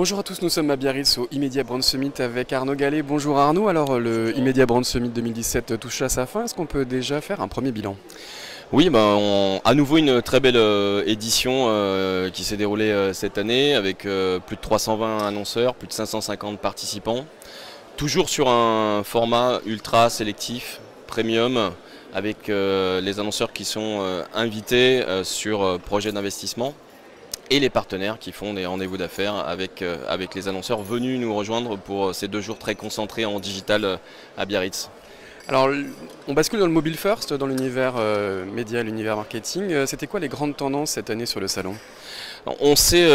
Bonjour à tous, nous sommes à Biarritz au Imedia Brand Summit avec Arnaud Gallet. Bonjour Arnaud, alors le Imedia Brand Summit 2017 touche à sa fin, est-ce qu'on peut déjà faire un premier bilan? Oui, à nouveau une très belle édition qui s'est déroulée cette année avec plus de 320 annonceurs, plus de 550 participants. Toujours sur un format ultra sélectif, premium, avec les annonceurs qui sont invités sur projets d'investissement et les partenaires qui font des rendez-vous d'affaires avec les annonceurs venus nous rejoindre pour ces 2 jours très concentrés en digital à Biarritz. Alors on bascule dans le mobile first, dans l'univers média, l'univers marketing. C'était quoi les grandes tendances cette année sur le salon? On s'est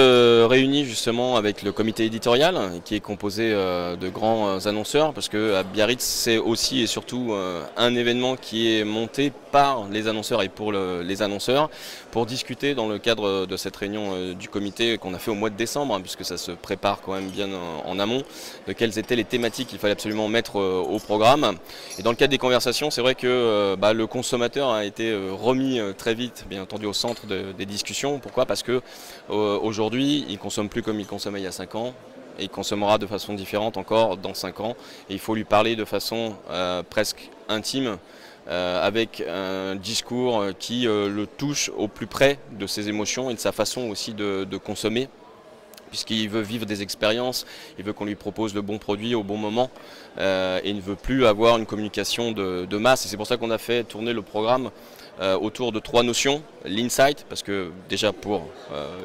réunis justement avec le comité éditorial qui est composé de grands annonceurs parce que à Biarritz c'est aussi et surtout un événement qui est monté par les annonceurs et pour les annonceurs pour discuter dans le cadre de cette réunion du comité qu'on a fait au mois de décembre puisque ça se prépare quand même bien en amont de quelles étaient les thématiques qu'il fallait absolument mettre au programme. Et dans le cadre des conversations, c'est vrai que le consommateur a été remis très vite bien entendu au centre des discussions. Pourquoi? Parce que aujourd'hui, il ne consomme plus comme il consommait il y a 5 ans et il consommera de façon différente encore dans 5 ans. Et il faut lui parler de façon presque intime, avec un discours qui le touche au plus près de ses émotions et de sa façon aussi de consommer. Puisqu'il veut vivre des expériences, il veut qu'on lui propose le bon produit au bon moment et il ne veut plus avoir une communication de masse. Et c'est pour ça qu'on a fait tourner le programme autour de 3 notions. L'insight, parce que déjà pour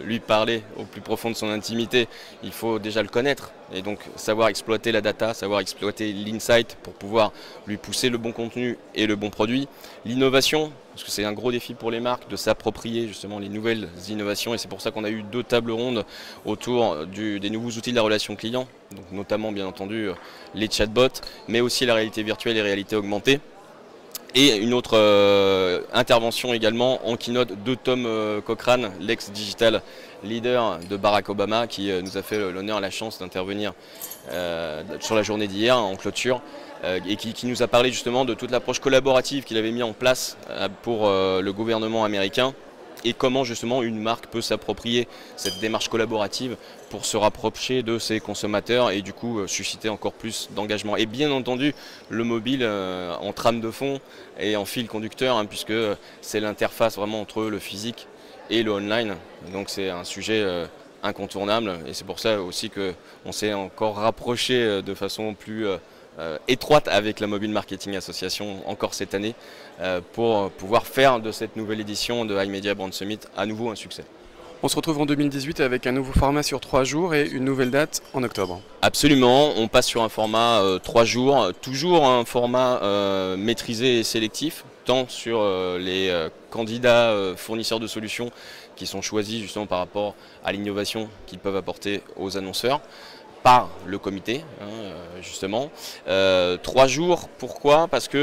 lui parler au plus profond de son intimité, il faut déjà le connaître et donc savoir exploiter la data, savoir exploiter l'insight pour pouvoir lui pousser le bon contenu et le bon produit. L'innovation, parce que c'est un gros défi pour les marques de s'approprier justement les nouvelles innovations et c'est pour ça qu'on a eu 2 tables rondes autour des nouveaux outils de la relation client, donc notamment bien entendu les chatbots, mais aussi la réalité virtuelle et la réalité augmentée. Et une autre intervention également en keynote de Tom Cochrane, l'ex-digital leader de Barack Obama, qui nous a fait l'honneur et la chance d'intervenir sur la journée d'hier en clôture et qui nous a parlé justement de toute l'approche collaborative qu'il avait mis en place pour le gouvernement américain et comment justement une marque peut s'approprier cette démarche collaborative pour se rapprocher de ses consommateurs et du coup susciter encore plus d'engagement. Et bien entendu le mobile en trame de fond et en fil conducteur puisque c'est l'interface vraiment entre le physique et le online. Donc c'est un sujet incontournable et c'est pour ça aussi qu'on s'est encore rapproché de façon plus étroite avec la Mobile Marketing Association encore cette année pour pouvoir faire de cette nouvelle édition de Imedia Brand Summit à nouveau un succès. On se retrouve en 2018 avec un nouveau format sur 3 jours et une nouvelle date en octobre. Absolument, on passe sur un format 3 jours, toujours un format maîtrisé et sélectif, tant sur les candidats fournisseurs de solutions qui sont choisis justement par rapport à l'innovation qu'ils peuvent apporter aux annonceurs, par le comité, justement. 3 jours, pourquoi? Parce qu'on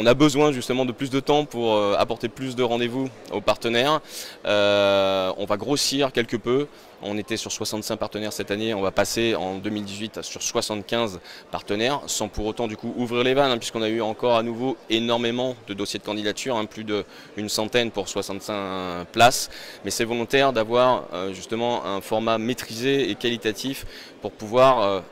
a besoin justement de plus de temps pour apporter plus de rendez-vous aux partenaires. On va grossir quelque peu. On était sur 65 partenaires cette année, on va passer en 2018 sur 75 partenaires, sans pour autant du coup ouvrir les vannes, puisqu'on a eu encore à nouveau énormément de dossiers de candidature, plus d'une centaine pour 65 places. Mais c'est volontaire d'avoir justement un format maîtrisé et qualitatif pour pouvoir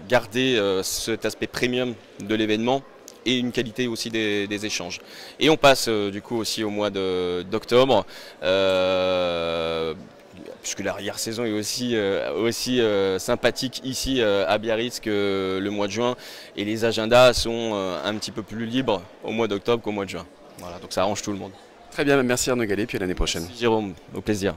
garder cet aspect premium de l'événement et une qualité aussi des échanges. Et on passe du coup aussi au mois d'octobre. Puisque l'arrière-saison est aussi sympathique ici à Biarritz que le mois de juin et les agendas sont un petit peu plus libres au mois d'octobre qu'au mois de juin. Voilà, donc ça arrange tout le monde. Très bien, merci Arnaud Gallet, puis à l'année prochaine. Merci Jérôme, au plaisir.